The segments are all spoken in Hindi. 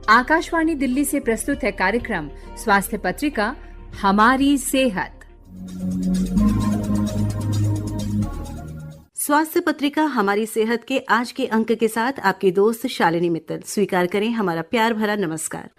आकाशवाणी दिल्ली से प्रस्तुत है कार्यक्रम स्वास्थ्य पत्रिका हमारी सेहत। स्वास्थ्य पत्रिका हमारी सेहत के आज के अंक के साथ आपकी दोस्त शालिनी मित्तल। स्वीकार करें हमारा प्यार भरा नमस्कार।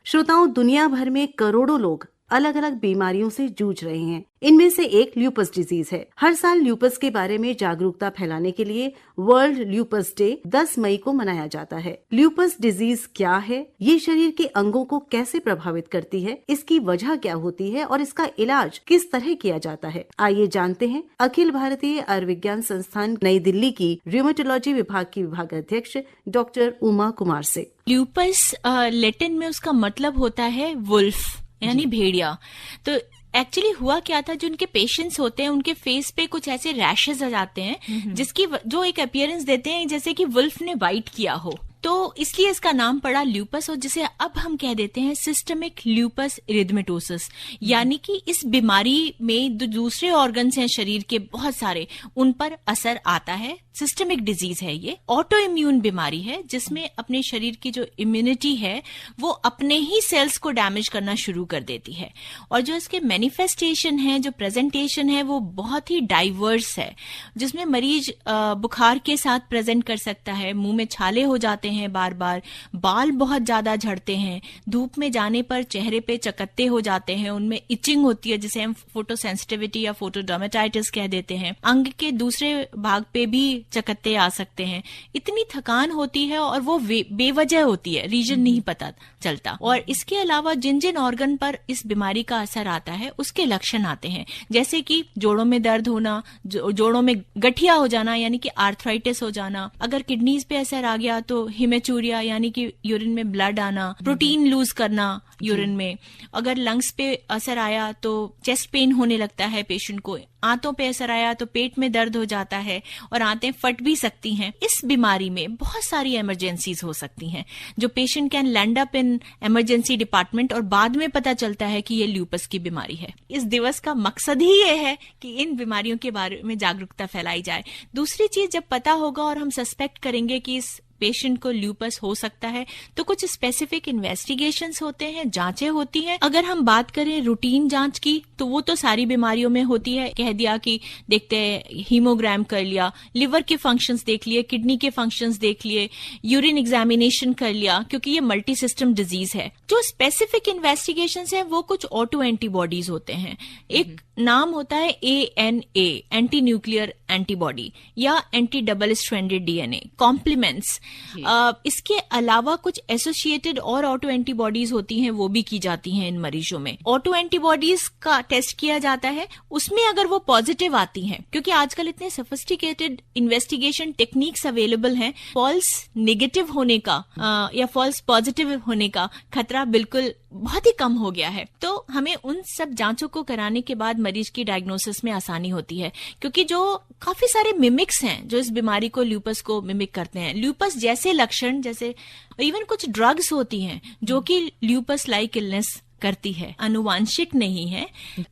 श्रोताओं, दुनिया भर में करोड़ों लोग अलग अलग बीमारियों से जूझ रहे हैं। इनमें से एक ल्यूपस डिजीज है। हर साल ल्यूपस के बारे में जागरूकता फैलाने के लिए वर्ल्ड ल्यूपस डे 10 मई को मनाया जाता है। ल्यूपस डिजीज क्या है, ये शरीर के अंगों को कैसे प्रभावित करती है, इसकी वजह क्या होती है और इसका इलाज किस तरह किया जाता है, आइए जानते हैं अखिल भारतीय आयुर्विज्ञान संस्थान नई दिल्ली की र्यूमेटोलॉजी विभाग की विभागाध्यक्ष डॉक्टर उमा कुमार से। ल्यूपस लैटिन में उसका मतलब होता है वुल्फ यानी भेड़िया। तो एक्चुअली हुआ क्या था, जो उनके पेशेंट्स होते हैं उनके फेस पे कुछ ऐसे रैशेज आ जाते हैं जिसकी जो एक अपीयरेंस देते हैं जैसे कि वुल्फ ने बाइट किया हो, तो इसलिए इसका नाम पड़ा ल्यूपस, और जिसे अब हम कह देते हैं सिस्टमिक ल्यूपस इरिथमेटोसिस। यानी कि इस बीमारी में जो दूसरे ऑर्गन्स हैं शरीर के बहुत सारे, उन पर असर आता है। सिस्टमिक डिजीज है, ये ऑटो इम्यून बीमारी है जिसमें अपने शरीर की जो इम्यूनिटी है वो अपने ही सेल्स को डैमेज करना शुरू कर देती है। और जो इसके मैनिफेस्टेशन है, जो प्रेजेंटेशन है, वो बहुत ही डाइवर्स है, जिसमें मरीज बुखार के साथ प्रेजेंट कर सकता है, मुंह में छाले हो जाते हैं बार बार, बाल बहुत ज्यादा झड़ते हैं, धूप में जाने पर चेहरे पे चकत्ते हो जाते हैं, उनमें इचिंग होती है जिसे हम फोटोसेंसिटिविटी या फोटोडर्मेटाइटिस कह देते हैं, अंग के दूसरे भाग पे भी चकत्ते आ सकते हैं, इतनी थकान होती है और वो बेवजह होती है, रीजन नहीं पता चलता। और इसके अलावा जिन जिन ऑर्गन पर इस बीमारी का असर आता है उसके लक्षण आते हैं, जैसे कि जोड़ों में दर्द होना, जोड़ों में गठिया हो जाना यानी कि आर्थराइटिस हो जाना, अगर किडनीज पे असर आ गया तो हिमेचूरिया यानी कि यूरिन में ब्लड आना, प्रोटीन लूज करना यूरिन में, अगर लंग्स पे असर आया तो चेस्ट पेन होने लगता है पेशेंट को, आंतों पे असर आया तो पेट में दर्द हो जाता है और आंतें फट भी सकती हैं। इस बीमारी में बहुत सारी इमरजेंसीज हो सकती हैं जो patient can land up in emergency department, और बाद में पता चलता है कि ये ल्यूपस की बीमारी है। इस दिवस का मकसद ही ये है कि इन बीमारियों के बारे में जागरूकता फैलाई जाए। दूसरी चीज, जब पता होगा और हम सस्पेक्ट करेंगे कि इस पेशेंट को ल्यूपस हो सकता है तो कुछ स्पेसिफिक इन्वेस्टिगेशंस होते हैं, जांचें होती हैं। अगर हम बात करें रूटीन जांच की तो वो तो सारी बीमारियों में होती है। कह दिया कि देखते हैं, हीमोग्राम कर लिया, लिवर के फंक्शंस देख लिए, किडनी के फंक्शंस देख लिए, यूरिन एग्जामिनेशन कर लिया, क्योंकि ये मल्टी सिस्टम डिजीज है। जो स्पेसिफिक इन्वेस्टिगेशंस है वो कुछ ऑटो एंटीबॉडीज होते हैं। एक नाम होता है ANA, एंटी न्यूक्लियर एंटीबॉडी, या anti double stranded DNA, complements. इसके अलावा कुछ एसोसिएटेड और ऑटो एंटीबॉडीज होती हैं, वो भी की जाती हैं इन मरीजों में। ऑटो एंटीबॉडीज का टेस्ट किया जाता है, उसमें अगर वो पॉजिटिव आती हैं, क्योंकि आजकल इतने सोफिस्टिकेटेड इन्वेस्टिगेशन टेक्निक्स अवेलेबल हैं, फॉल्स नेगेटिव होने का या फॉल्स पॉजिटिव होने का खतरा बिल्कुल बहुत ही कम हो गया है। तो हमें उन सब जांचों को कराने के बाद मरीज की डायग्नोसिस में आसानी होती है, क्योंकि जो काफी सारे मिमिक्स हैं जो इस बीमारी को, ल्यूपस को मिमिक करते हैं। ल्यूपस जैसे लक्षण, जैसे इवन कुछ ड्रग्स होती हैं जो कि ल्यूपस लाइक इलनेस करती है, अनुवांशिक नहीं है,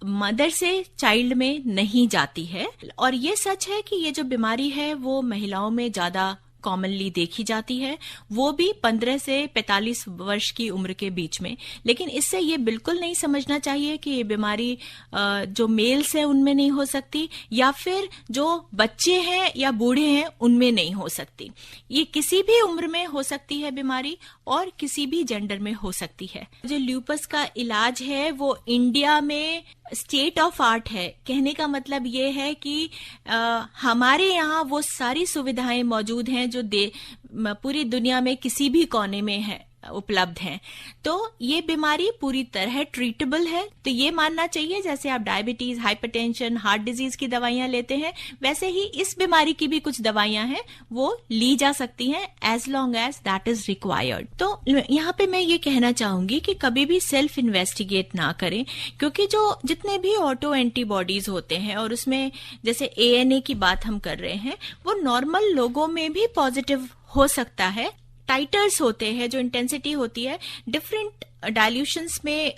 मदर से चाइल्ड में नहीं जाती है। और ये सच है कि ये जो बीमारी है वो महिलाओं में ज्यादा कॉमनली देखी जाती है, वो भी 15 से 45 वर्ष की उम्र के बीच में। लेकिन इससे ये बिल्कुल नहीं समझना चाहिए कि ये बीमारी जो मेल्स हैं उनमें नहीं हो सकती, या फिर जो बच्चे हैं या बूढ़े हैं उनमें नहीं हो सकती। ये किसी भी उम्र में हो सकती है बीमारी, और किसी भी जेंडर में हो सकती है। जो ल्यूपस का इलाज है वो इंडिया में स्टेट ऑफ आर्ट है। कहने का मतलब ये है कि हमारे यहाँ वो सारी सुविधाएं मौजूद हैं जो पूरी दुनिया में किसी भी कोने में है, उपलब्ध हैं। तो ये बीमारी पूरी तरह ट्रीटेबल है। तो ये मानना चाहिए, जैसे आप डायबिटीज, हाइपरटेंशन, हार्ट डिजीज की दवाइयां लेते हैं, वैसे ही इस बीमारी की भी कुछ दवाइयां हैं, वो ली जा सकती हैं as long as that is required. तो यहाँ पे मैं ये कहना चाहूंगी कि कभी भी सेल्फ इन्वेस्टिगेट ना करें, क्योंकि जो जितने भी ऑटो एंटीबॉडीज होते हैं, और उसमें जैसे ANA की बात हम कर रहे हैं, वो नॉर्मल लोगों में भी पॉजिटिव हो सकता है। टाइटर्स होते हैं, जो इंटेंसिटी होती है, डिफरेंट डाइल्यूशंस में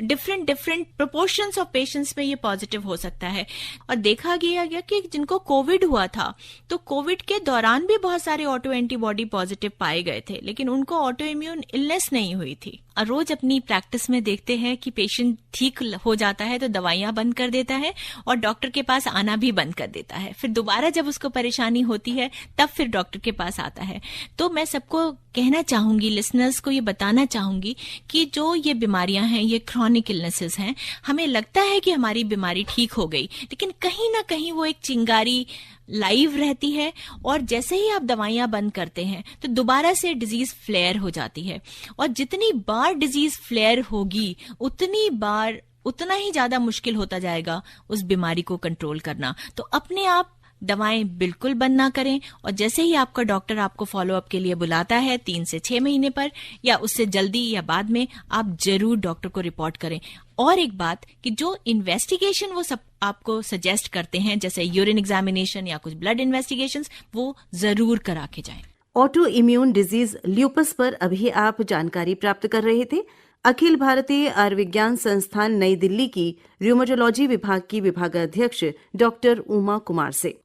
डिफरेंट प्रोपोर्शंस ऑफ पेशेंट्स में ये पॉजिटिव हो सकता है। और देखा गया कि जिनको कोविड हुआ था तो कोविड के दौरान भी बहुत सारे ऑटो एंटीबॉडी पॉजिटिव पाए गए थे, लेकिन उनको ऑटो इम्यून इलनेस नहीं हुई थी। और रोज अपनी प्रैक्टिस में देखते हैं कि पेशेंट ठीक हो जाता है तो दवाइयां बंद कर देता है और डॉक्टर के पास आना भी बंद कर देता है। फिर दोबारा जब उसको परेशानी होती है तब फिर डॉक्टर के पास आता है। तो मैं सबको कहना चाहूंगी, लिसनर्स को ये बताना चाहूंगी कि जो ये बीमारियां हैं, ये क्रॉनिक इलनेसेस हैं, हमें लगता है कि हमारी बीमारी ठीक हो गई, लेकिन कहीं ना कहीं वो एक चिंगारी लाइव रहती है और जैसे ही आप दवाइयां बंद करते हैं तो दोबारा से डिजीज फ्लेयर हो जाती है। और जितनी बार डिजीज फ्लेयर होगी उतना ही ज्यादा मुश्किल होता जाएगा उस बीमारी को कंट्रोल करना। तो अपने आप दवाएं बिल्कुल बंद ना करें और जैसे ही आपका डॉक्टर आपको फॉलोअप के लिए बुलाता है 3 से 6 महीने पर या उससे जल्दी या बाद में, आप जरूर डॉक्टर को रिपोर्ट करें। और एक बात कि जो इन्वेस्टिगेशन वो सब आपको सजेस्ट करते हैं, जैसे यूरिन एग्जामिनेशन या कुछ ब्लड इन्वेस्टिगेशंस, वो जरूर करा के जाएं। ऑटो इम्यून डिजीज ल्यूपस पर अभी आप जानकारी प्राप्त कर रहे थे अखिल भारतीय आयुर्विज्ञान संस्थान नई दिल्ली की र्यूमेटोलॉजी विभाग की विभागाध्यक्ष डॉक्टर उमा कुमार से।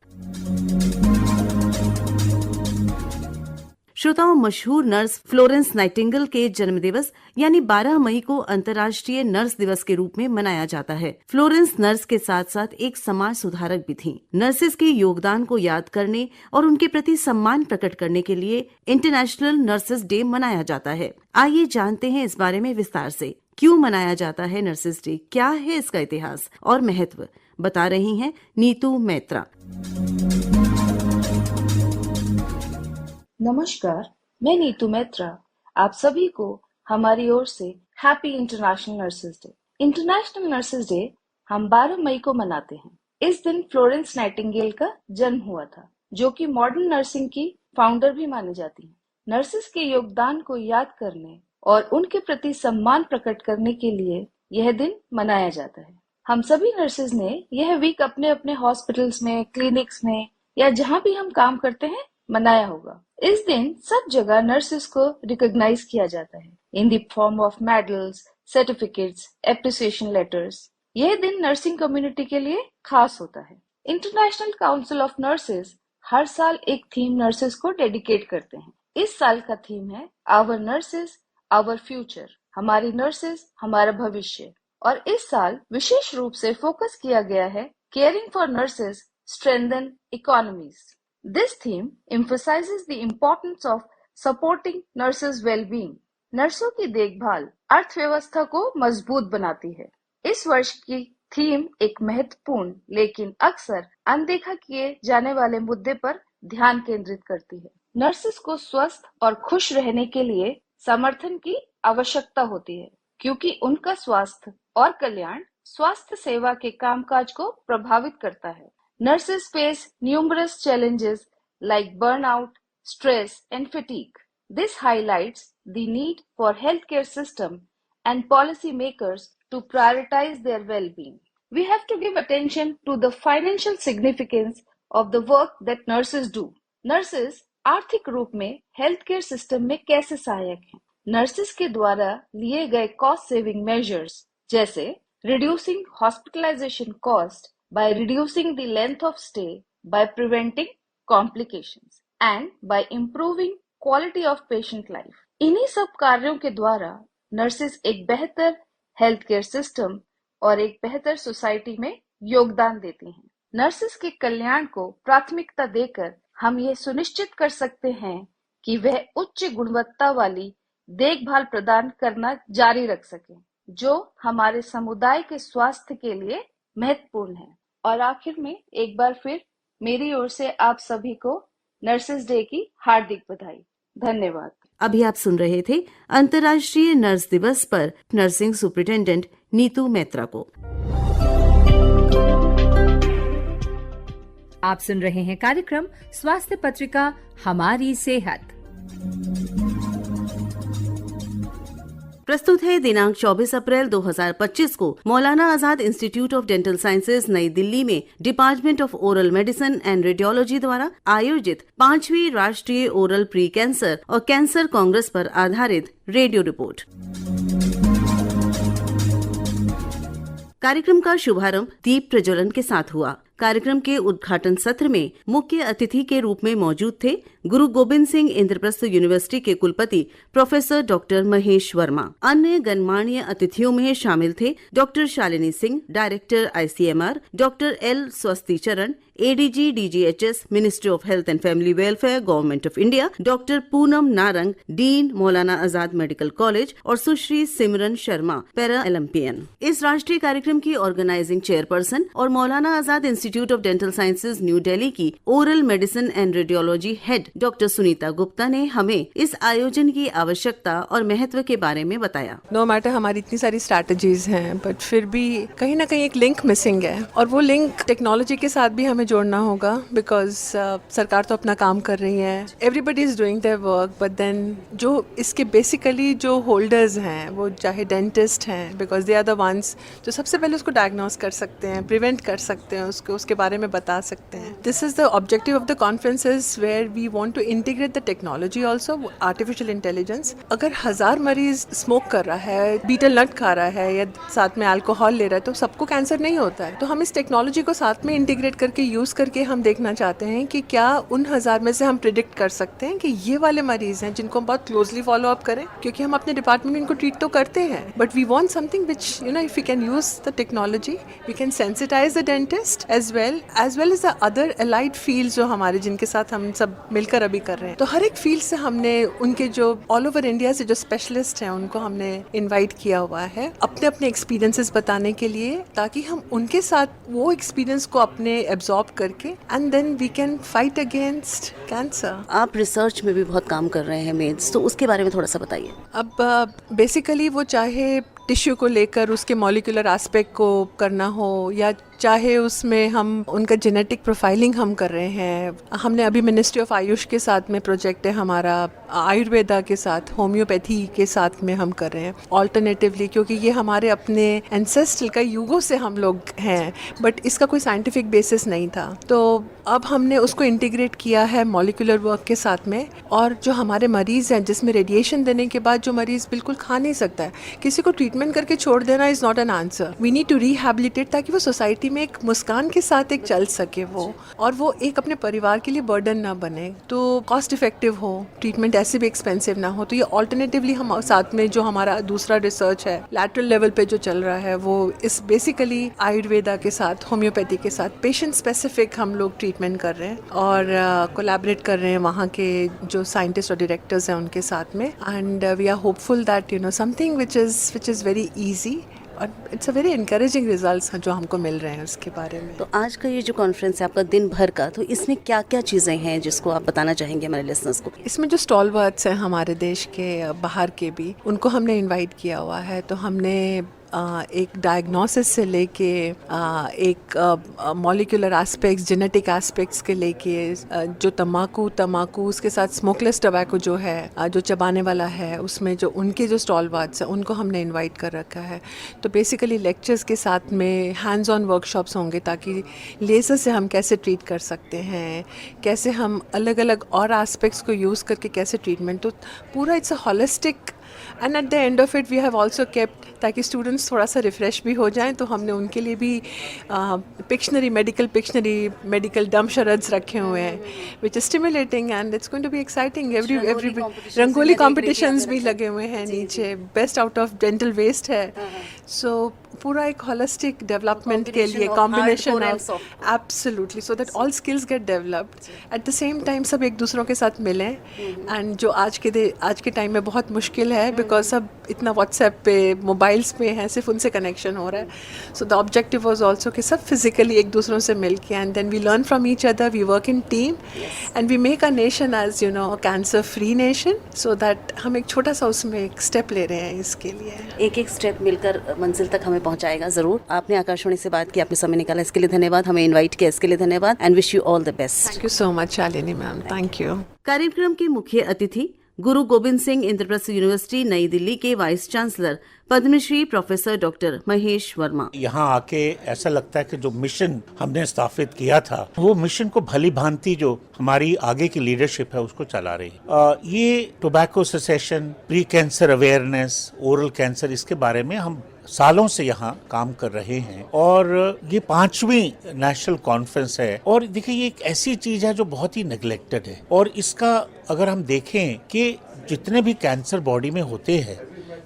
श्रोताओं, मशहूर नर्स फ्लोरेंस नाइटिंगेल के जन्मदिवस यानी 12 मई को अंतर्राष्ट्रीय नर्स दिवस के रूप में मनाया जाता है। फ्लोरेंस नर्स के साथ साथ एक समाज सुधारक भी थीं। नर्सेस के योगदान को याद करने और उनके प्रति सम्मान प्रकट करने के लिए इंटरनेशनल नर्सेस डे मनाया जाता है। आइए जानते हैं इस बारे में विस्तार से। क्यों मनाया जाता है नर्सेस डे, क्या है इसका इतिहास और महत्व, बता रही हैं नीतू मैत्रा। नमस्कार, मैं नीतू मैत्रा। आप सभी को हमारी ओर से happy international nurses day. International nurses day हम 12 मई को मनाते हैं। इस दिन फ्लोरेंस नाइटिंगेल का जन्म हुआ था, जो कि मॉडर्न नर्सिंग की फाउंडर भी मानी जाती हैं। नर्सेस के योगदान को याद करने और उनके प्रति सम्मान प्रकट करने के लिए यह दिन मनाया जाता है। हम सभी नर्सेस ने यह वीक अपने अपने हॉस्पिटल्स में, क्लिनिक्स में या जहाँ भी हम काम करते हैं मनाया होगा। इस दिन सब जगह नर्सेस को रिकॉग्नाइज किया जाता है in the form of medals, certificates, appreciation letters. यह दिन नर्सिंग कम्युनिटी के लिए खास होता है। इंटरनेशनल काउंसिल ऑफ नर्सेस हर साल एक थीम नर्सेस को डेडिकेट करते हैं। इस साल का थीम है आवर नर्सेस आवर फ्यूचर, हमारी नर्सेस हमारा भविष्य। और इस साल विशेष रूप से फोकस किया गया है caring for nurses strengthen economies. This theme emphasizes the importance of supporting nurses' well-being. नर्सों की देखभाल अर्थव्यवस्था को मजबूत बनाती है। इस वर्ष की थीम एक महत्वपूर्ण लेकिन अक्सर अनदेखा किए जाने वाले मुद्दे पर ध्यान केंद्रित करती है। नर्सेस को स्वस्थ और खुश रहने के लिए समर्थन की आवश्यकता होती है, क्योंकि उनका स्वास्थ्य और कल्याण स्वास्थ्य सेवा के कामकाज को प्रभावित करता है। Nurses face numerous challenges like burnout, stress, and fatigue. This highlights the need for healthcare system and policymakers to prioritize their well-being. We have to give attention to the financial significance of the work that nurses do. Nurses आर्थिक रूप में हेल्थकेयर सिस्टम में कैसे सहायक हैं? नर्सेस के द्वारा लिए गए कॉस्ट सेविंग मेजर्स जैसे reducing hospitalization cost by reducing the length of stay, by preventing complications, and by improving quality of patient life. इन्हीं सब कार्यों के द्वारा नर्सेस एक बेहतर हेल्थ केयर सिस्टम और एक बेहतर सोसाइटी में योगदान देती हैं। नर्सेस के कल्याण को प्राथमिकता देकर हम ये सुनिश्चित कर सकते हैं कि वह उच्च गुणवत्ता वाली देखभाल प्रदान करना जारी रख सकें, जो हमारे समुदाय के स्वास्थ्य के लिए महत्वपूर्ण है। और आखिर में एक बार फिर मेरी ओर से आप सभी को नर्सेस डे की हार्दिक बधाई। धन्यवाद। अभी आप सुन रहे थे अंतर्राष्ट्रीय नर्स दिवस पर नर्सिंग सुपरिटेंडेंट नीतू मैत्रा को। आप सुन रहे हैं कार्यक्रम स्वास्थ्य पत्रिका हमारी सेहत। प्रस्तुत है दिनांक 24 अप्रैल 2025 को मौलाना Azad institute of dental sciences नई दिल्ली में department of oral medicine and radiology द्वारा आयोजित 5वीं राष्ट्रीय ओरल प्री कैंसर और कैंसर कांग्रेस पर आधारित रेडियो रिपोर्ट। कार्यक्रम का शुभारंभ दीप प्रज्वलन के साथ हुआ। कार्यक्रम के उद्घाटन सत्र में मुख्य अतिथि के रूप में मौजूद थे गुरु गोबिंद सिंह इंद्रप्रस्थ यूनिवर्सिटी के कुलपति प्रोफेसर डॉक्टर महेश वर्मा। अन्य गणमान्य अतिथियों में शामिल थे doctor Shalini Singh, director ICMR, doctor L Swasti Charan, ADG DGHS ministry of health and family welfare government of India, doctor Poonam Narang, dean Maulana Azad medical college और सुश्री सिमरन शर्मा, पैरा ओलंपियन। इस राष्ट्रीय कार्यक्रम की ऑर्गेनाइजिंग चेयरपर्सन और Maulana Azad institute of dental sciences new Delhi की oral medicine and radiology head doctor Sunita Gupta ने हमें इस आयोजन की आवश्यकता और महत्व के बारे में बताया। नो मैटर हमारी इतनी सारी स्ट्रैटेजीज हैं, बट फिर भी कहीं ना कहीं एक लिंक मिसिंग है, और वो लिंक टेक्नोलॉजी के साथ भी हमें जोड़ना होगा, बिकॉज सरकार तो अपना काम कर रही है, everybody is doing their work, but then जो इसके बेसिकली जो होल्डर्स हैं वो चाहे डेंटिस्ट हैं, because they are the ones जो सबसे पहले उसको डायग्नोस कर सकते हैं, प्रिवेंट कर सकते हैं, उसके बारे में बता सकते हैं। This is the objective of the conferences where we want to integrate the technology also, artificial intelligence. अगर 1000 मरीज स्मोक कर रहा है, बीटल नट खा रहा है या साथ में अल्कोहल ले रहा है, तो सबको कैंसर नहीं होता है। तो हम इस टेक्नोलॉजी को साथ में इंटीग्रेट करके यूज करके हम देखना चाहते हैं कि क्या उन 1000 में से हम प्रिडिक्ट कर सकते हैं कि ये वाले मरीज हैं जिनको हम बहुत क्लोजली फॉलो अप करें, क्योंकि हम अपने डिपार्टमेंट में इनको ट्रीट तो करते हैं, but we want something which if we can use the technology we can sensitize the dentist as well as the other allied fields जो हमारे जिनके साथ हम सब मिलकर अभी कर रहे हैं। तो हर एक फील्ड से हमने उनके जो ऑल ओवर इंडिया से जो स्पेशलिस्ट हैं उनको हमने इन्वाइट किया हुआ है अपने अपने एक्सपीरियंसेस बताने के लिए, ताकि हम उनके साथ वो एक्सपीरियंस को अपने एब्जॉर्ब करके and then we can fight against cancer. आप रिसर्च में भी बहुत काम कर रहे हैं मेड्स, तो उसके बारे में थोड़ा सा बताइए। अब बेसिकली वो चाहे टिश्यू को लेकर उसके मॉलिक्यूलर एस्पेक्ट को करना हो, या चाहे उसमें हम उनका जेनेटिक प्रोफाइलिंग हम कर रहे हैं। हमने अभी मिनिस्ट्री ऑफ आयुष के साथ में प्रोजेक्ट है हमारा, आयुर्वेदा के साथ, होम्योपैथी के साथ में हम कर रहे हैं ऑल्टरनेटिवली, क्योंकि ये हमारे अपने एंसेस्ट्रल का युगों से हम लोग हैं, बट इसका कोई साइंटिफिक बेसिस नहीं था। तो अब हमने उसको इंटीग्रेट किया है मॉलिक्यूलर वर्क के साथ में। और जो हमारे मरीज़ हैं जिसमें रेडिएशन देने के बाद जो मरीज़ बिल्कुल खा नहीं सकता है, किसी को ट्रीटमेंट करके छोड़ देना is not an answer. We need to rehabilitate, ताकि वो सोसाइटी में एक मुस्कान के साथ एक चल सके वो, और वो एक अपने परिवार के लिए बर्डन ना बने, तो कॉस्ट इफेक्टिव हो, ट्रीटमेंट ऐसे भी एक्सपेंसिव ना हो। तो ये ऑल्टरनेटिवली हम साथ में जो हमारा दूसरा रिसर्च है लैटरल लेवल पे जो चल रहा है, वो इस बेसिकली आयुर्वेदा के साथ, होम्योपैथी के साथ पेशेंट स्पेसिफिक हम लोग ट्रीटमेंट कर रहे हैं और कोलैबोरेट कर रहे हैं वहाँ के जो साइंटिस्ट और डायरेक्टर्स हैं उनके साथ में। And we are hopeful that something which is very easy और it's a very encouraging results जो हमको मिल रहे हैं उसके बारे में। तो आज का ये जो कॉन्फ्रेंस है आपका दिन भर का, तो इसमें क्या क्या चीज़ें हैं जिसको आप बताना चाहेंगे हमारे लिसनर्स को? इसमें जो स्टॉलवर्ड्स हैं हमारे देश के, बाहर के भी, उनको हमने इनवाइट किया हुआ है। तो हमने एक डायग्नोसिस से लेके एक मॉलिक्यूलर एस्पेक्ट्स, जेनेटिक एस्पेक्ट्स के लेके, जो तम्बाकू उसके साथ स्मोकलेस टबैको जो है, जो चबाने वाला है, उसमें जो उनके जो स्टॉलवर्ड्स हैं उनको हमने इनवाइट कर रखा है। तो बेसिकली लेक्चर्स के साथ में हैंड्स ऑन वर्कशॉप्स होंगे, ताकि लेज़र से हम कैसे ट्रीट कर सकते हैं, कैसे हम अलग अलग और एस्पेक्ट्स को यूज़ करके कैसे ट्रीटमेंट, तो पूरा it's a holistic. And at the end of it we have also kept, ताकि स्टूडेंट्स थोड़ा सा रिफ्रेश भी हो जाएं, तो हमने उनके लिए भी मेडिकल डम शरड्स रखे हुए हैं which is stimulating and it's going to be exciting. Every rangoli competitions भी लगे हुए हैं नीचे, best out of dental waste है। सो पूरा एक होलिस्टिक डेवलपमेंट के लिए combination of absolutely, so that all skills get developed at the same time, सब एक दूसरों के साथ मिलें। एंड जो आज के टाइम में बहुत मुश्किल है, बिकॉज सब इतना व्हाट्सएप पे, मोबाइल्स पे हैं, सिर्फ उनसे कनेक्शन हो रहा है। So the objective was also कि सब फिजिकली एक दूसरों से मिल के, and then we learn from each other, we work in team and we make a nation as cancer free nation. So that हम एक छोटा सा उसमें एक स्टेप ले रहे हैं इसके लिए। एक स्टेप मिलकर मंजिल तक हमें पहुंचाएगा जरूर। आपने आकाशवाणी से बात की, आपने समय निकाला, इसके लिए धन्यवाद। हमें इनवाइट किया इसके लिए धन्यवाद and wish you all the best. Thank you so much Shalini ma'am, thank you. कार्यक्रम के मुख्य अतिथि गुरु गोबिंद सिंह इंद्रप्रस्थ यूनिवर्सिटी नई दिल्ली के vice chancellor Padmashri professor doctor Mahesh Verma. यहाँ आके ऐसा लगता है कि जो मिशन हमने स्थापित किया था, वो मिशन को भली भांति जो हमारी आगे की लीडरशिप है उसको चला रही है। ये tobacco cessation, pre cancer awareness, oral cancer, इसके बारे में हम सालों से यहाँ काम कर रहे हैं और ये 5वीं नेशनल कॉन्फ्रेंस है। और देखिए ये एक ऐसी चीज है जो बहुत ही नेग्लेक्टेड है और इसका अगर हम देखें कि जितने भी कैंसर बॉडी में होते हैं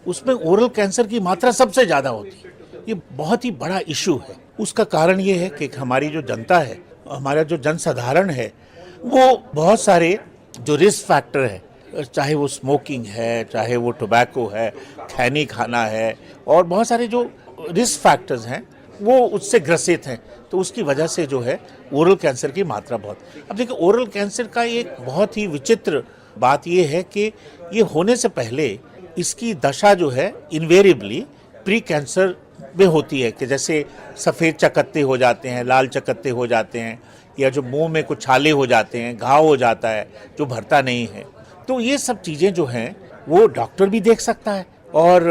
उसमें ओरल कैंसर की मात्रा सबसे ज्यादा होती है। ये बहुत ही बड़ा इशू है। उसका कारण ये है कि हमारी जो जनता है, हमारा जो जनसाधारण है, वो बहुत सारे जो रिस्क फैक्टर है, चाहे वो स्मोकिंग है, चाहे वो टोबैको है, खैनी खाना है और बहुत सारे जो रिस्क फैक्टर्स हैं वो उससे ग्रसित हैं। तो उसकी वजह से जो है ओरल कैंसर की मात्रा बहुत। अब देखिए ओरल कैंसर का एक बहुत ही विचित्र बात ये है कि ये होने से पहले इसकी दशा जो है इनवेरिएबली प्री कैंसर में होती है कि जैसे सफ़ेद चकत्ते हो जाते हैं, लाल चकत्ते हो जाते हैं, या जो मुंह में कुछ छाले हो जाते हैं, घाव हो जाता है जो भरता नहीं है। तो ये सब चीज़ें जो हैं वो डॉक्टर भी देख सकता है और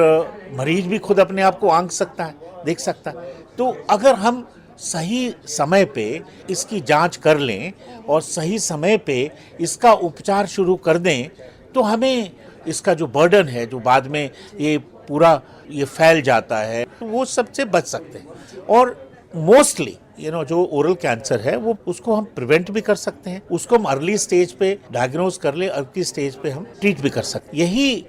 मरीज भी खुद अपने आप को आंक सकता है, देख सकता है। तो अगर हम सही समय पे इसकी जांच कर लें और सही समय पे इसका उपचार शुरू कर दें तो हमें इसका जो बर्डन है, जो बाद में ये पूरा ये फैल जाता है, तो वो सबसे बच सकते हैं। और मोस्टली जो ओरल कैंसर है वो उसको हम प्रिवेंट भी कर सकते हैं, उसको हम अर्ली स्टेज पे डायग्नोज कर ले, अर्ली स्टेज पे हम ट्रीट भी कर सकते हैं। यही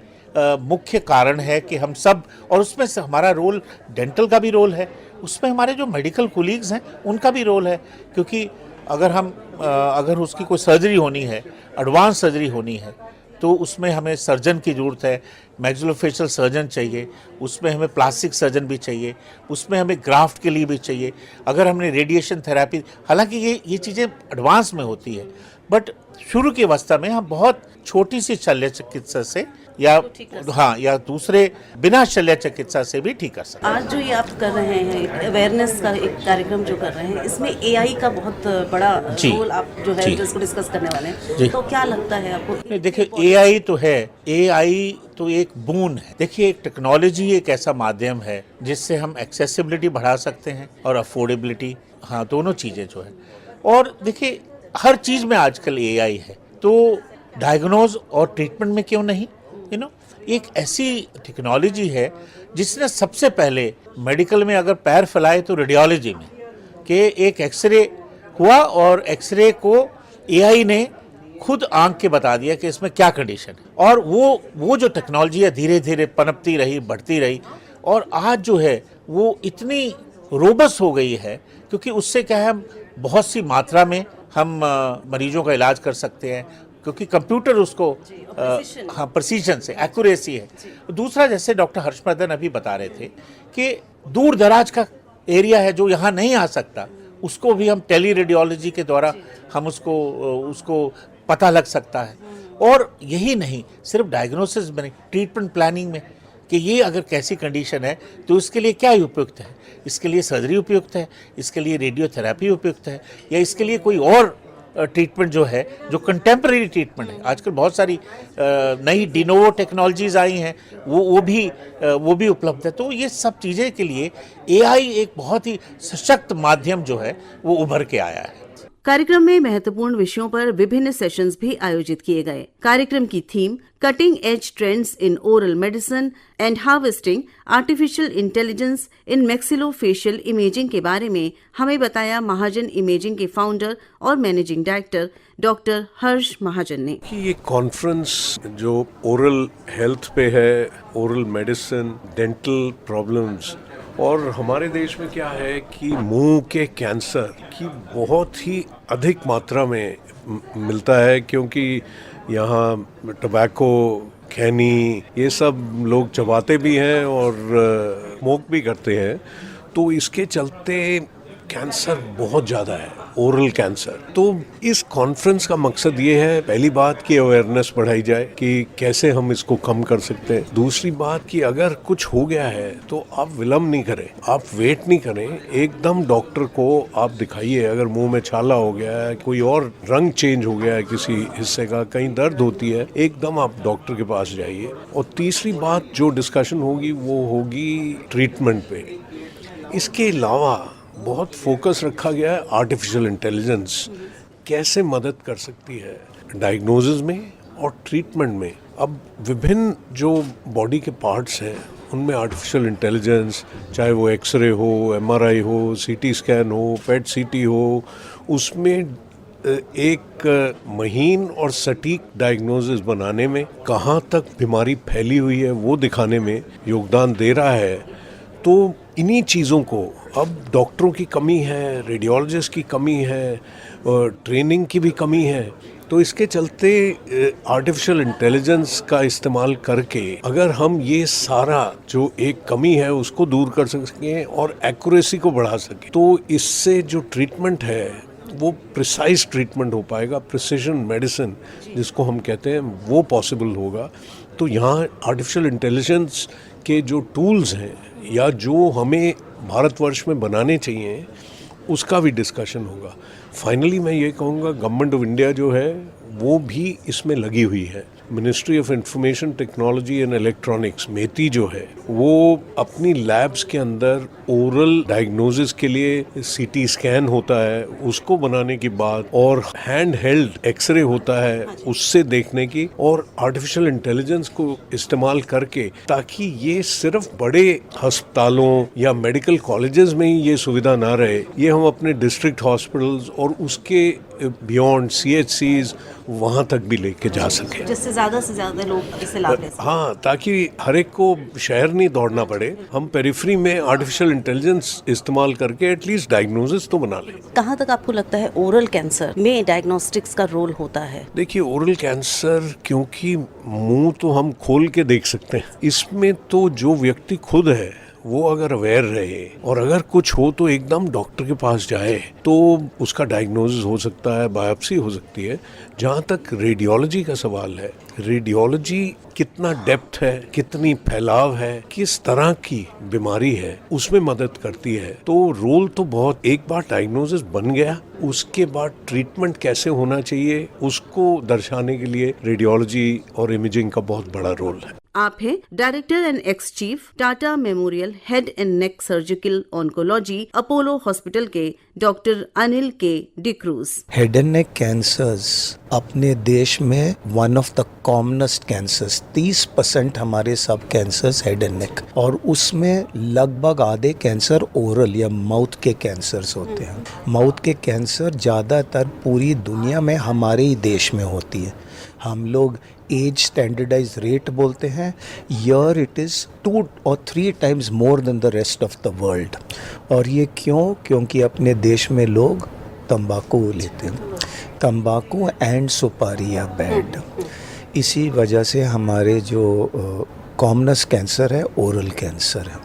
मुख्य कारण है कि हम सब, और उसमें से हमारा रोल डेंटल का भी रोल है, उसमें हमारे जो मेडिकल कोलीग्स हैं उनका भी रोल है। क्योंकि अगर उसकी कोई सर्जरी होनी है, एडवांस सर्जरी होनी है, तो उसमें हमें सर्जन की ज़रूरत है, मैक्सिलोफेशियल सर्जन चाहिए, उसमें हमें प्लास्टिक सर्जन भी चाहिए, उसमें हमें ग्राफ्ट के लिए भी चाहिए। अगर हमने रेडिएशन थेरेपी, हालांकि ये चीज़ें एडवांस में होती है, बट शुरू की अवस्था में हम बहुत छोटी सी शल्य चिकित्सा से या दूसरे बिना शल्य चिकित्सा से भी ठीक कर सकते हैं। आज जो ये आप कर रहे हैं अवेयरनेस का एक कार्यक्रम जो कर रहे हैं, इसमें एआई का बहुत बड़ा रोल आप जो है इसको डिस्कस करने वाले हैं, तो क्या लगता है आपको? देखिए एआई तो है, एआई तो एक बून है। देखिए एक टेक्नोलॉजी एक ऐसा माध्यम है जिससे हम एक्सेसिबिलिटी बढ़ा सकते हैं और अफोर्डेबिलिटी, हाँ दोनों चीजें जो है। और देखिए हर चीज में आजकल एआई है, तो डायग्नोज और ट्रीटमेंट में क्यों नहीं। एक ऐसी टेक्नोलॉजी है जिसने सबसे पहले मेडिकल में अगर पैर फैलाए तो रेडियोलॉजी में, कि एक एक्सरे हुआ और एक्सरे को एआई ने खुद आंख के बता दिया कि इसमें क्या कंडीशन है। और वो जो टेक्नोलॉजी है धीरे धीरे पनपती रही, बढ़ती रही, और आज जो है वो इतनी रोबस्ट हो गई है क्योंकि उससे क्या है, हम बहुत सी मात्रा में हम मरीजों का इलाज कर सकते हैं, क्योंकि कंप्यूटर उसको प्रिसीजन से, एक्यूरेसी है। दूसरा, जैसे डॉक्टर हर्षवर्धन अभी बता रहे थे कि दूर दराज का एरिया है जो यहाँ नहीं आ सकता, उसको भी हम टेली रेडियोलॉजी के द्वारा हम उसको पता लग सकता है। और यही नहीं, सिर्फ डायग्नोसिस में नहीं, ट्रीटमेंट प्लानिंग में, कि ये अगर कैसी कंडीशन है तो इसके लिए क्या उपयुक्त है, इसके लिए सर्जरी उपयुक्त है, इसके लिए रेडियोथेरेपी उपयुक्त है, या इसके लिए कोई और ट्रीटमेंट जो है, जो कंटेम्प्रेरी ट्रीटमेंट है। आजकल बहुत सारी नई डिनोवो टेक्नोलॉजीज आई हैं, वो भी उपलब्ध है। तो ये सब चीज़ें के लिए एआई एक बहुत ही सशक्त माध्यम जो है वो उभर के आया है। कार्यक्रम में महत्वपूर्ण विषयों पर विभिन्न सेशंस भी आयोजित किए गए। कार्यक्रम की theme cutting edge trends in oral medicine and harvesting artificial intelligence in maxillofacial imaging के बारे में हमें बताया महाजन इमेजिंग के फाउंडर और मैनेजिंग डायरेक्टर डॉक्टर हर्ष महाजन ने। कि ये कॉन्फ्रेंस जो ओरल हेल्थ पे है, ओरल मेडिसिन, डेंटल प्रॉब्लम्स, और हमारे देश में क्या है कि मुंह के कैंसर की बहुत ही अधिक मात्रा में मिलता है, क्योंकि यहाँ टोबैको, खैनी, ये सब लोग चबाते भी हैं और स्मोक भी करते हैं, तो इसके चलते कैंसर बहुत ज़्यादा है, ओरल कैंसर। तो इस कॉन्फ्रेंस का मकसद ये है, पहली बात कि अवेयरनेस बढ़ाई जाए कि कैसे हम इसको कम कर सकते हैं। दूसरी बात कि अगर कुछ हो गया है तो आप विलम्ब नहीं करें, आप वेट नहीं करें, एकदम डॉक्टर को आप दिखाइए। अगर मुंह में छाला हो गया है, कोई और रंग चेंज हो गया है किसी हिस्से का, कहीं दर्द होती है, एकदम आप डॉक्टर के पास जाइए। और तीसरी बात जो डिस्कशन होगी वो होगी ट्रीटमेंट पे। इसके अलावा बहुत फोकस रखा गया है आर्टिफिशियल इंटेलिजेंस कैसे मदद कर सकती है डायग्नोसिस में और ट्रीटमेंट में। अब विभिन्न जो बॉडी के पार्ट्स हैं उनमें आर्टिफिशियल इंटेलिजेंस, चाहे वो एक्सरे हो, एमआरआई हो, सीटी स्कैन हो, पेट सीटी हो, उसमें एक महीन और सटीक डायग्नोसिस बनाने में, कहाँ तक बीमारी फैली हुई है वो दिखाने में योगदान दे रहा है। तो इन्हीं चीज़ों को, अब डॉक्टरों की कमी है, रेडियोलॉजिस्ट की कमी है, ट्रेनिंग की भी कमी है, तो इसके चलते आर्टिफिशियल इंटेलिजेंस का इस्तेमाल करके अगर हम ये सारा जो एक कमी है उसको दूर कर सकें और एक्यूरेसी को बढ़ा सकें, तो इससे जो ट्रीटमेंट है वो प्रिसाइज ट्रीटमेंट हो पाएगा, प्रिसिजन मेडिसिन जिसको हम कहते हैं वो पॉसिबल होगा। तो यहाँ आर्टिफिशियल इंटेलिजेंस के जो टूल्स हैं या जो हमें भारतवर्ष में बनाने चाहिए उसका भी डिस्कशन होगा। फाइनली मैं ये कहूँगा गवर्नमेंट ऑफ इंडिया जो है वो भी इसमें लगी हुई है। Ministry of information technology and electronics MeitY जो है वो अपनी लैब्स के अंदर ओरल डायग्नोसिस के लिए सीटी स्कैन होता है उसको बनाने की बात, और हैंड हेल्ड एक्सरे होता है उससे देखने की, और आर्टिफिशियल इंटेलिजेंस को इस्तेमाल करके, ताकि ये सिर्फ बड़े अस्पतालों या मेडिकल कॉलेजेस में ही ये सुविधा ना रहे, ये हम अपने डिस्ट्रिक्ट हॉस्पिटल्स और उसके बियॉन्ड CHCs वहाँ तक भी लेके जा सके, जिससे ज़्यादा से ज़्यादा लोग इससे लाभ ले सकें। हाँ, ताकि हर एक को शहर नहीं दौड़ना पड़े, हम पेरिफेरी में आर्टिफिशियल इंटेलिजेंस इस्तेमाल करके एटलीस्ट डायग्नोसिस तो बना लें। कहाँ तक आपको लगता है ओरल कैंसर में डायग्नोस्टिक्स का रोल होता है? देखिए, ओरल कैंसर क्योंकि मुंह तो हम खोल के देख सकते हैं, इसमें तो जो व्यक्ति खुद है वो अगर अवेयर रहे और अगर कुछ हो तो एकदम डॉक्टर के पास जाए तो उसका डायग्नोसिस हो सकता है, बायोप्सी हो सकती है। जहाँ तक रेडियोलॉजी का सवाल है, रेडियोलॉजी कितना डेप्थ है, कितनी फैलाव है, किस तरह की बीमारी है, उसमें मदद करती है। तो रोल तो बहुत, एक बार डायग्नोसिस बन गया उसके बाद ट्रीटमेंट कैसे होना चाहिए उसको दर्शाने के लिए रेडियोलॉजी और इमेजिंग का बहुत बड़ा रोल है। आप हैं director and ex chief Tata memorial head and neck surgical oncology Apollo hospital के डॉक्टर अनिल के D'Cruz. Head and neck cancers अपने देश में one of the commonest cancers, 30% हमारे सब कैंसर्स हेड एंड नेक, और उसमें लगभग आधे कैंसर ओरल या माउथ के कैंसर्स होते हैं। माउथ के कैंसर ज़्यादातर पूरी दुनिया में हमारे ही देश में होती है। हम लोग एज स्टैंडर्डाइज रेट बोलते हैं, यर it is 2 or 3 times more than the rest of the world. और ये क्यों? क्योंकि अपने देश में लोग तंबाकू लेते हैं, तंबाकू एंड सुपारी या बैड। इसी वजह से हमारे जो कॉमनस कैंसर है ओरल कैंसर है।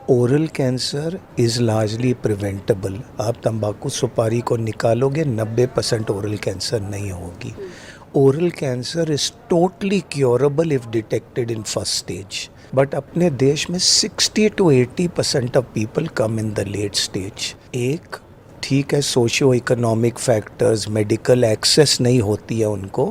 Oral cancer is largely preventable. आप तंबाकू सुपारी को निकालोगे 90% ओरल कैंसर नहीं होगी। Oral cancer is totally curable if detected in first stage, but अपने देश में 60 to 80% of people come in the late stage. एक ठीक है, socio economic factors, medical access नहीं होती है उनको,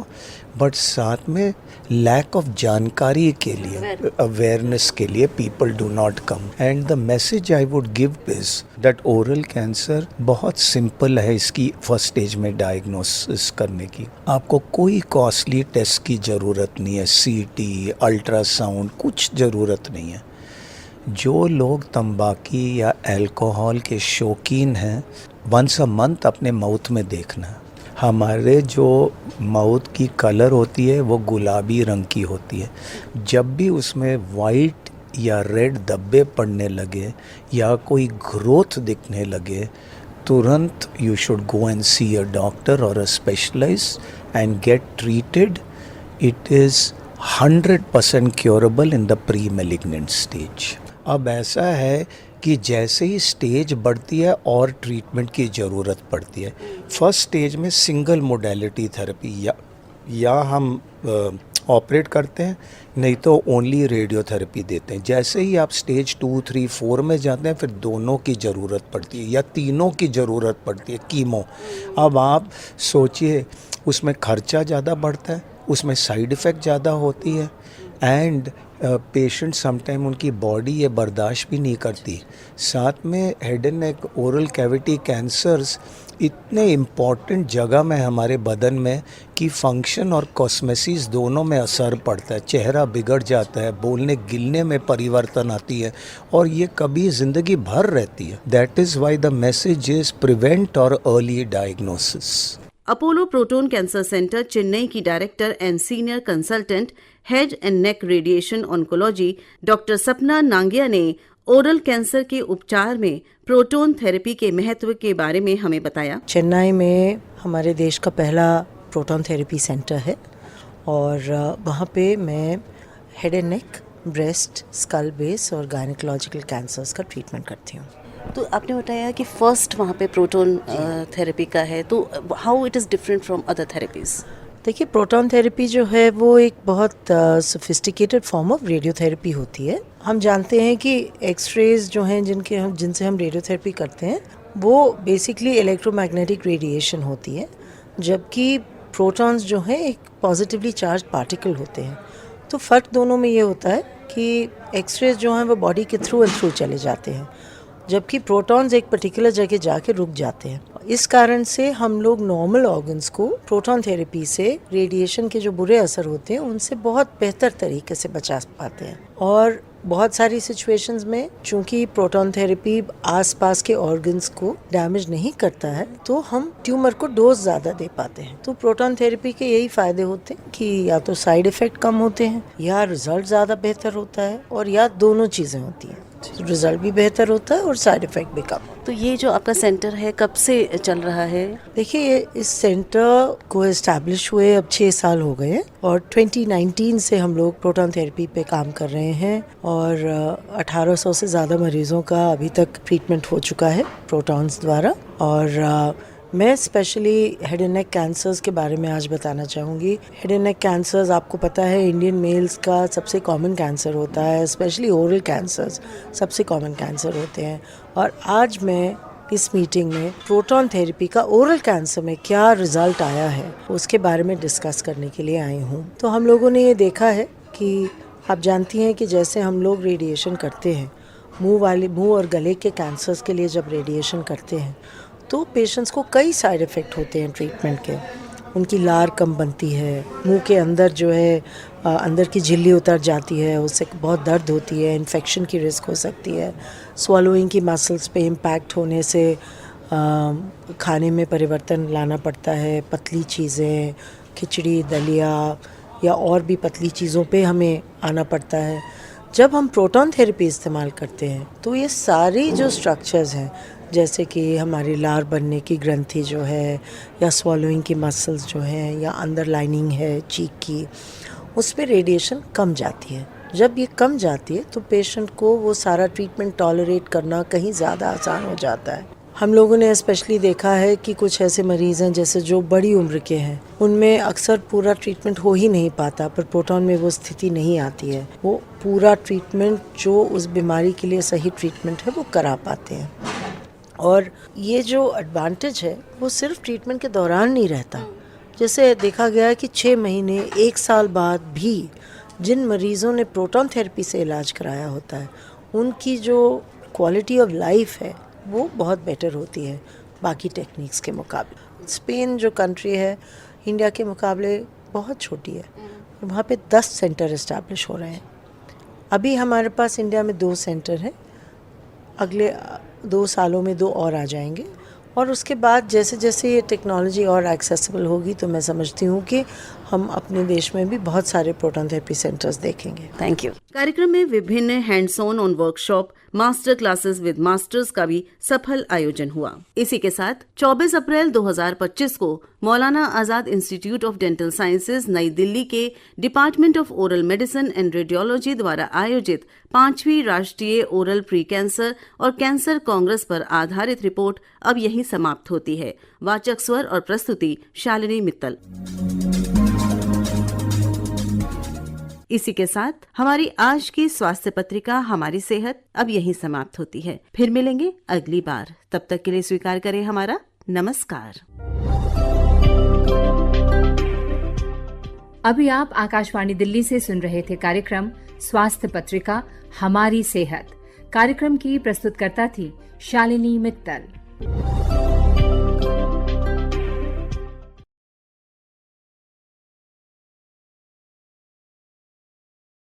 बट साथ में लैक ऑफ जानकारी के लिए, अवेयरनेस के लिए people do not come. And the message I would give is that oral cancer बहुत सिंपल है इसकी फर्स्ट स्टेज में डायग्नोसिस करने की। आपको कोई कॉस्टली टेस्ट की ज़रूरत नहीं है, सीटी, अल्ट्रासाउंड, कुछ ज़रूरत नहीं है। जो लोग तंबाकू या अल्कोहल के शौकीन हैं, वंस अ मंथ अपने माउथ में देखना। हमारे जो माउथ की कलर होती है वो गुलाबी रंग की होती है। जब भी उसमें वाइट या रेड धब्बे पड़ने लगे या कोई ग्रोथ दिखने लगे, तुरंत you should go and see a doctor और a specialist and get treated. It is 100% curable in the pre malignant stage. अब ऐसा है कि जैसे ही स्टेज बढ़ती है और ट्रीटमेंट की ज़रूरत पड़ती है। फर्स्ट स्टेज में सिंगल मोडेलिटी थेरेपी या हम ऑपरेट करते हैं, नहीं तो ओनली रेडियोथेरेपी देते हैं। जैसे ही आप स्टेज 2, 3, 4 में जाते हैं, फिर दोनों की ज़रूरत पड़ती है या तीनों की ज़रूरत पड़ती है, कीमो। अब आप सोचिए, उसमें खर्चा ज़्यादा बढ़ता है, उसमें साइड इफ़ेक्ट ज़्यादा होती है, एंड पेशेंट समटाइम उनकी बॉडी ये बर्दाश्त भी नहीं करती। साथ में head and neck oral cavity cancers इतने इम्पॉर्टेंट जगह में हमारे बदन में कि फंक्शन और कॉस्मेसिस दोनों में असर पड़ता है, चेहरा बिगड़ जाता है, बोलने गिलने में परिवर्तन आती है और ये कभी ज़िंदगी भर रहती है। That is why the message is prevent और early diagnosis. Apollo proton cancer centre Chennai की director and senior consultant head and neck radiation oncology doctor Sapna Nangia ने ओरल कैंसर के उपचार में प्रोटोन थेरेपी के महत्व के बारे में हमें बताया। चेन्नई में हमारे देश का पहला प्रोटोन थेरेपी सेंटर है और वहाँ पे मैं head and neck, breast, skull base और गायनेकोलॉजिकल कैंसर्स का ट्रीटमेंट करती हूँ। तो आपने बताया कि फर्स्ट वहाँ पे प्रोटोन थेरेपी का है, तो how it is different from other therapies? देखिए, प्रोटोन थेरेपी जो है वो एक बहुत सोफिस्टिकेटेड फॉर्म ऑफ रेडियोथेरेपी होती है। हम जानते हैं कि एक्सरेज जो हैं जिनसे हम रेडियोथेरेपी करते हैं वो बेसिकली इलेक्ट्रोमैग्नेटिक रेडिएशन होती है, जबकि प्रोटॉन्स जो हैं एक पॉजिटिवली चार्ज पार्टिकल होते हैं। तो फ़र्क दोनों में ये होता है कि एक्सरेज जो हैं वो बॉडी के थ्रू एंड थ्रू चले जाते हैं, जबकि प्रोटॉन्स एक पर्टिकुलर जगह जाके रुक जाते हैं। इस कारण से हम लोग नॉर्मल ऑर्गन्स को प्रोटॉन थेरेपी से रेडिएशन के जो बुरे असर होते हैं उनसे बहुत बेहतर तरीके से बचा पाते हैं। और बहुत सारी सिचुएशंस में चूंकि प्रोटॉन थेरेपी आसपास के ऑर्गन्स को डैमेज नहीं करता है, तो हम ट्यूमर को डोज ज़्यादा दे पाते हैं। तो प्रोटॉन थेरेपी के यही फ़ायदे होते हैं कि या तो साइड इफ़ेक्ट कम होते हैं, या रिज़ल्ट ज़्यादा बेहतर होता है, और या दोनों चीज़ें होती हैं। रिजल्ट भी बेहतर होता है और साइड इफ़ेक्ट भी कम। तो ये जो आपका सेंटर है कब से चल रहा है? देखिए, इस सेंटर को एस्टैब्लिश हुए अब 6 साल हो गए हैं और 2019 से हम लोग प्रोटॉन थेरेपी पे काम कर रहे हैं और 1800 से ज़्यादा मरीजों का अभी तक ट्रीटमेंट हो चुका है प्रोटॉन्स द्वारा। और मैं specially head and neck cancers के बारे में आज बताना चाहूँगी। हेड एंड नेक कैंसर्स आपको पता है इंडियन मेल्स का सबसे कॉमन कैंसर होता है, स्पेशली ओरल कैंसर्स सबसे कॉमन कैंसर होते हैं। और आज मैं इस मीटिंग में प्रोटॉन थेरेपी का ओरल कैंसर में क्या रिजल्ट आया है उसके बारे में डिस्कस करने के लिए आई हूँ। तो हम लोगों ने ये देखा है कि आप जानती हैं कि जैसे हम लोग रेडिएशन करते हैं, मुंह और गले के कैंसर्स के लिए जब रेडिएशन करते हैं तो पेशेंट्स को कई साइड इफ़ेक्ट होते हैं ट्रीटमेंट के। उनकी लार कम बनती है, मुंह के अंदर जो है अंदर की झिल्ली उतर जाती है, उससे बहुत दर्द होती है, इन्फेक्शन की रिस्क हो सकती है, स्वॉलोइंग की मसल्स पे इम्पैक्ट होने से खाने में परिवर्तन लाना पड़ता है, पतली चीज़ें, खिचड़ी, दलिया या और भी पतली चीज़ों पे हमें आना पड़ता है। जब हम प्रोटॉन थेरेपी इस्तेमाल करते हैं तो ये सारी जो स्ट्रक्चर्स हैं, जैसे कि हमारी लार बनने की ग्रंथि जो है, या स्वॉलोइंग की मसल्स जो हैं, या अंदर लाइनिंग है चीक की, उसमें रेडिएशन कम जाती है। जब ये कम जाती है तो पेशेंट को वो सारा ट्रीटमेंट टॉलरेट करना कहीं ज़्यादा आसान हो जाता है। हम लोगों ने स्पेशली देखा है कि कुछ ऐसे मरीज़ हैं जैसे जो बड़ी उम्र के हैं, उनमें अक्सर पूरा ट्रीटमेंट हो ही नहीं पाता, पर प्रोटॉन में वो स्थिति नहीं आती है। वो पूरा ट्रीटमेंट जो उस बीमारी के लिए सही ट्रीटमेंट है वो करा पाते हैं। और ये जो एडवांटेज है वो सिर्फ ट्रीटमेंट के दौरान नहीं रहता। जैसे देखा गया है कि 6 महीने 1 साल बाद भी जिन मरीज़ों ने प्रोटॉन थेरेपी से इलाज कराया होता है, उनकी जो क्वालिटी ऑफ लाइफ है वो बहुत बेटर होती है बाकी टेक्निक्स के मुकाबले। स्पेन जो कंट्री है इंडिया के मुकाबले बहुत छोटी है, वहाँ पे 10 सेंटर इस्टेब्लिश हो रहे हैं। अभी हमारे पास इंडिया में 2 सेंटर हैं, अगले 2 सालों में 2 और आ जाएंगे। और उसके बाद जैसे जैसे ये टेक्नोलॉजी और एक्सेसिबल होगी तो मैं समझती हूँ कि हम अपने देश में भी बहुत सारे प्रोटॉन थेरेपी सेंटर्स देखेंगे। Thank you. कार्यक्रम में विभिन्न hands on workshop, master classes with masters का भी सफल आयोजन हुआ। इसी के साथ 24 अप्रैल 2025 को मौलाना Azad institute of dental sciences नई दिल्ली के department of oral medicine and radiology द्वारा आयोजित 5वीं राष्ट्रीय ओरल प्री कैंसर और कैंसर कांग्रेस पर आधारित रिपोर्ट अब यहीं समाप्त होती है। वाचक स्वर और प्रस्तुति शालिनी मित्तल। इसी के साथ हमारी आज की स्वास्थ्य पत्रिका हमारी सेहत अब यहीं समाप्त होती है। फिर मिलेंगे अगली बार। तब तक के लिए स्वीकार करें हमारा नमस्कार। अभी आप आकाशवाणी दिल्ली से सुन रहे थे कार्यक्रम स्वास्थ्य पत्रिका हमारी सेहत। कार्यक्रम की प्रस्तुतकर्ता थी शालिनी मित्तल।